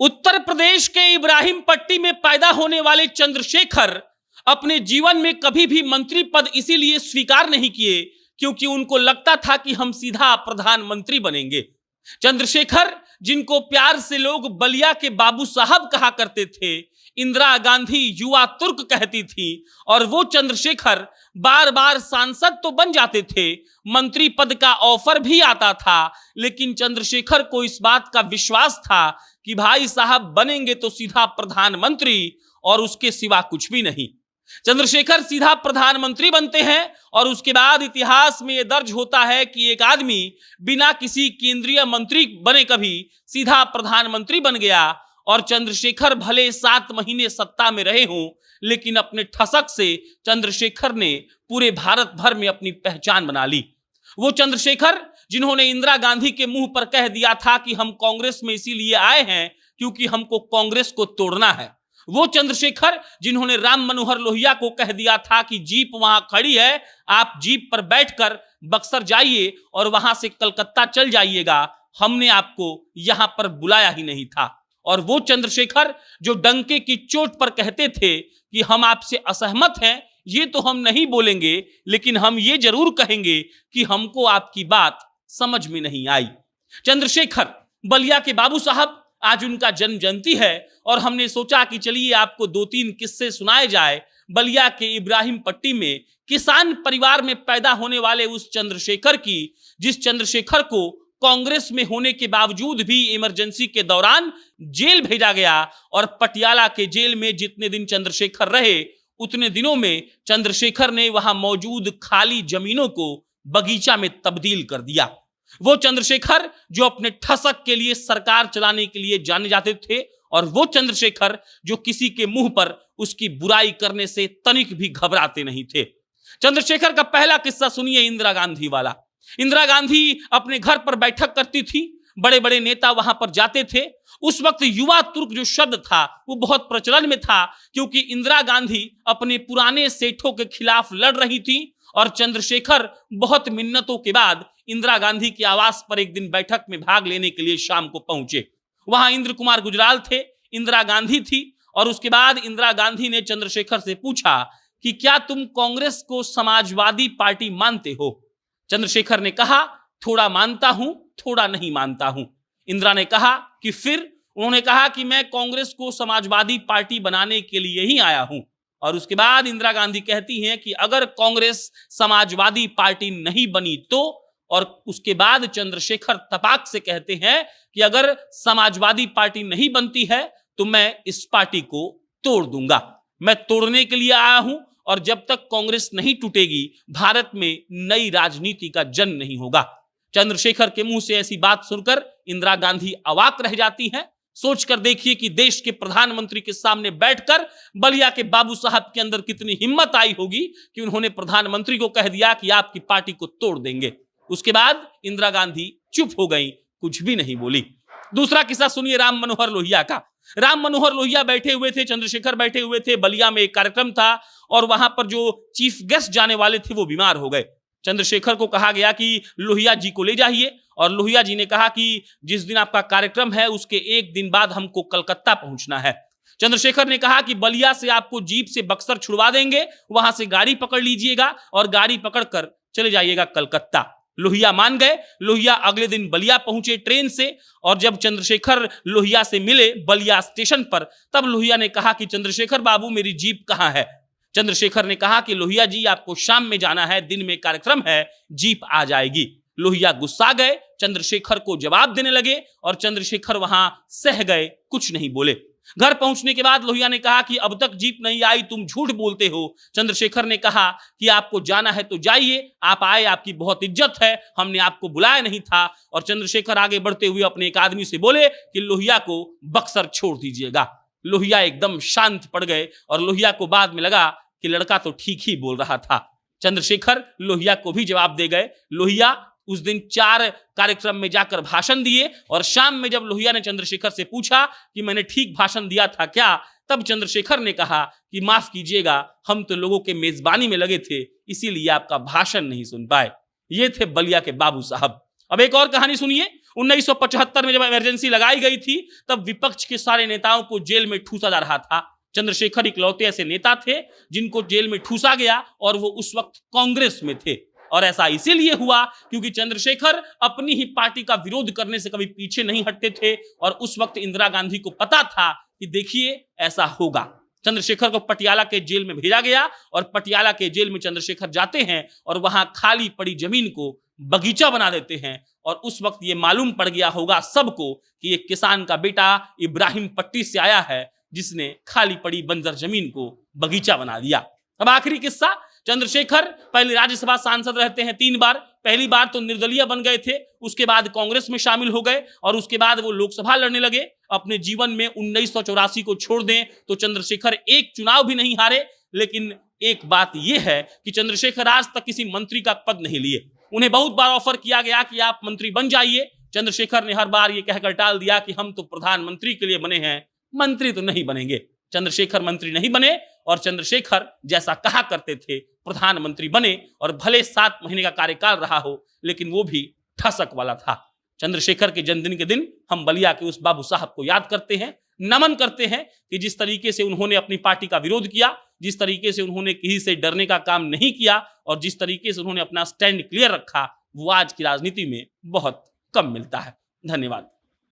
उत्तर प्रदेश के इब्राहिम पट्टी में पैदा होने वाले चंद्रशेखर अपने जीवन में कभी भी मंत्री पद इसीलिए स्वीकार नहीं किए क्योंकि उनको लगता था कि हम सीधा प्रधानमंत्री बनेंगे। चंद्रशेखर, जिनको प्यार से लोग बलिया के बाबू साहब कहा करते थे, इंदिरा गांधी युवा तुर्क कहती थी, और वो चंद्रशेखर बार बार सांसद तो बन जाते थे, मंत्री पद का ऑफर भी आता था, लेकिन चंद्रशेखर को इस बात का विश्वास था कि भाई साहब बनेंगे तो सीधा प्रधानमंत्री और उसके सिवा कुछ भी नहीं। चंद्रशेखर सीधा प्रधानमंत्री बनते हैं और उसके बाद इतिहास में यह दर्ज होता है कि एक आदमी बिना किसी केंद्रीय मंत्री बने कभी सीधा प्रधानमंत्री बन गया। और चंद्रशेखर भले 7 महीने सत्ता में रहे हों, लेकिन अपने ठसक से चंद्रशेखर ने पूरे भारत भर में अपनी पहचान बना ली। वो चंद्रशेखर जिन्होंने इंदिरा गांधी के मुंह पर कह दिया था कि हम कांग्रेस में इसीलिए आए हैं क्योंकि हमको कांग्रेस को तोड़ना है। वो चंद्रशेखर जिन्होंने राम मनोहर लोहिया को कह दिया था कि जीप वहां खड़ी है, आप जीप पर बैठकर बक्सर जाइए और वहां से कलकत्ता चल जाइएगा, हमने आपको यहां पर बुलाया ही नहीं था। और वो चंद्रशेखर जो डंके की चोट पर कहते थे कि हम आपसे असहमत हैं, ये तो हम नहीं बोलेंगे, लेकिन हम ये जरूर कहेंगे कि हमको आपकी बात समझ में नहीं आई। चंद्रशेखर बलिया के बाबू साहब, आज उनका जन्म जयंती है और हमने सोचा कि चलिए आपको 2-3 किस्से सुनाए जाए। बलिया के इब्राहिम पट्टी में किसान परिवार में पैदा होने वाले उस चंद्रशेखर की, जिस चंद्रशेखर को कांग्रेस में होने के बावजूद भी इमरजेंसी के दौरान जेल भेजा गया और पटियाला के जेल में जितने दिन चंद्रशेखर रहे उतने दिनों में चंद्रशेखर ने वहां मौजूद खाली जमीनों को बगीचा में तब्दील कर दिया। वो चंद्रशेखर जो अपने ठसक के लिए सरकार चलाने के लिए जाने जाते थे, और वो चंद्रशेखर जो किसी के मुंह पर उसकी बुराई करने से तनिक भी घबराते नहीं थे। चंद्रशेखर का पहला किस्सा सुनिए, इंदिरा गांधी वाला। इंदिरा गांधी अपने घर पर बैठक करती थी, बड़े बड़े नेता वहां पर जाते थे। उस वक्त युवा तुर्क जो शब्द था वो बहुत प्रचलन में था, क्योंकि इंदिरा गांधी अपने पुराने सेठों के खिलाफ लड़ रही थी और चंद्रशेखर बहुत मिन्नतों के बाद इंदिरा गांधी के आवास पर एक दिन बैठक में भाग लेने के लिए शाम को पहुंचे। वहां इंद्र कुमार गुजराल थे, इंदिरा गांधी थी, और उसके बाद इंदिरा गांधी ने चंद्रशेखर से पूछा कि क्या तुम कांग्रेस को समाजवादी पार्टी मानते हो? चंद्रशेखर ने कहा, थोड़ा मानता हूं, थोड़ा नहीं मानता हूं। इंदिरा ने कहा कि फिर? उन्होंने कहा कि मैं कांग्रेस को समाजवादी पार्टी बनाने के लिए ही आया हूं। और उसके बाद इंदिरा गांधी कहती हैं कि अगर कांग्रेस समाजवादी पार्टी नहीं बनी तो, और उसके बाद चंद्रशेखर तपाक से कहते हैं कि अगर समाजवादी पार्टी नहीं बनती है तो मैं इस पार्टी को तोड़ दूंगा। मैं तोड़ने के लिए आया हूं और जब तक कांग्रेस नहीं टूटेगी भारत में नई राजनीति का जन्म नहीं होगा। चंद्रशेखर के मुंह से ऐसी बात सुनकर इंदिरा गांधी अवाक रह जाती हैं। सोचकर देखिए कि देश के प्रधानमंत्री के सामने बैठकर बलिया के बाबू साहब के अंदर कितनी हिम्मत आई होगी कि उन्होंने प्रधानमंत्री को कह दिया कि आपकी पार्टी को तोड़ देंगे। उसके बाद इंदिरा गांधी चुप हो गई, कुछ भी नहीं बोली। दूसरा किस्सा सुनिए राम मनोहर लोहिया का। राम मनोहर लोहिया बैठे हुए थे, चंद्रशेखर बैठे हुए थे, बलिया में एक कार्यक्रम था और वहां पर जो चीफ गेस्ट जाने वाले थे वो बीमार हो गए। चंद्रशेखर को कहा गया कि लोहिया जी को ले जाइए, और लोहिया जी ने कहा कि जिस दिन आपका कार्यक्रम है उसके एक दिन बाद हमको कलकत्ता पहुंचना है। चंद्रशेखर ने कहा कि बलिया से आपको जीप से बक्सर छुड़वा देंगे, वहां से गाड़ी पकड़ लीजिएगा और गाड़ी पकड़कर चले जाइएगा कलकत्ता। लोहिया मान गए। लोहिया अगले दिन बलिया पहुंचे ट्रेन से, और जब चंद्रशेखर लोहिया से मिले बलिया स्टेशन पर, तब लोहिया ने कहा कि चंद्रशेखर बाबू मेरी जीप कहां है? चंद्रशेखर ने कहा कि लोहिया जी आपको शाम में जाना है, दिन में कार्यक्रम है, जीप आ जाएगी। लोहिया गुस्सा गए, चंद्रशेखर को जवाब देने लगे और चंद्रशेखर वहां सह गए, कुछ नहीं बोले। घर पहुंचने के बाद लोहिया ने कहा कि अब तक जीप नहीं आई, तुम झूठ बोलते हो। चंद्रशेखर ने कहा कि आपको जाना है तो जाइए, आप आए, आपकी बहुत इज्जत है, हमने आपको बुलाया नहीं था। और चंद्रशेखर आगे बढ़ते हुए अपने एक आदमी से बोले कि लोहिया को बक्सर छोड़ दीजिएगा। लोहिया एकदम शांत पड़ गए और लोहिया को बाद में लगा कि लड़का तो ठीक ही बोल रहा था। चंद्रशेखर लोहिया को भी जवाब दे गए। लोहिया उस दिन 4 कार्यक्रम में जाकर भाषण दिए, और शाम में जब लोहिया ने चंद्रशेखर से पूछा कि मैंने ठीक भाषण दिया था क्या, तब चंद्रशेखर ने कहा कि माफ कीजिएगा, हम तो लोगों के मेजबानी में लगे थे, इसीलिए आपका भाषण नहीं सुन पाए। ये थे बलिया के बाबू साहब। अब एक और कहानी सुनिए, 1975 में जब इमरजेंसी लगाई गई थी तब विपक्ष के सारे नेताओं को जेल में ठूसा जा रहा था। चंद्रशेखर इकलौते ऐसे नेता थे जिनको जेल में ठूसा गया और वो उस वक्त कांग्रेस में थे। और ऐसा इसीलिए हुआ क्योंकि चंद्रशेखर अपनी ही पार्टी का विरोध करने से कभी पीछे नहीं हटते थे और उस वक्त इंदिरा गांधी को पता था कि देखिए ऐसा होगा। चंद्रशेखर को पटियाला के जेल में भेजा गया और पटियाला के जेल में चंद्रशेखर जाते हैं और वहां खाली पड़ी जमीन को बगीचा बना देते हैं। और उस वक्त ये मालूम पड़ गया होगा सबको कि ये किसान का बेटा इब्राहिम पट्टी से आया है जिसने खाली पड़ी बंजर जमीन को बगीचा बना दिया। अब आखिरी किस्सा, चंद्रशेखर पहले राज्यसभा सांसद रहते हैं 3 बार। पहली बार तो निर्दलीय बन गए थे, उसके बाद कांग्रेस में शामिल हो गए और उसके बाद वो लोकसभा लड़ने लगे। अपने जीवन में 1984 को छोड़ दें तो चंद्रशेखर एक चुनाव भी नहीं हारे। लेकिन एक बात यह है कि चंद्रशेखर आज तक किसी मंत्री का पद नहीं लिए। उन्हें बहुत बार ऑफर किया गया कि आप मंत्री बन जाइए। चंद्रशेखर ने हर बार यह कहकर टाल दिया कि हम तो प्रधानमंत्री के लिए बने हैं, मंत्री तो नहीं बनेंगे। चंद्रशेखर मंत्री नहीं बने और चंद्रशेखर जैसा कहा करते थे प्रधानमंत्री बने और भले 7 महीने का कार्यकाल रहा हो लेकिन वो भी ठसक वाला था। चंद्रशेखर के जन्मदिन के दिन हम बलिया के उस बाबू साहब को याद करते हैं, नमन करते हैं कि जिस तरीके से उन्होंने अपनी पार्टी का विरोध किया, जिस तरीके से उन्होंने किसी से डरने का काम नहीं किया और जिस तरीके से उन्होंने अपना स्टैंड क्लियर रखा, वो आज की राजनीति में बहुत कम मिलता है। धन्यवाद।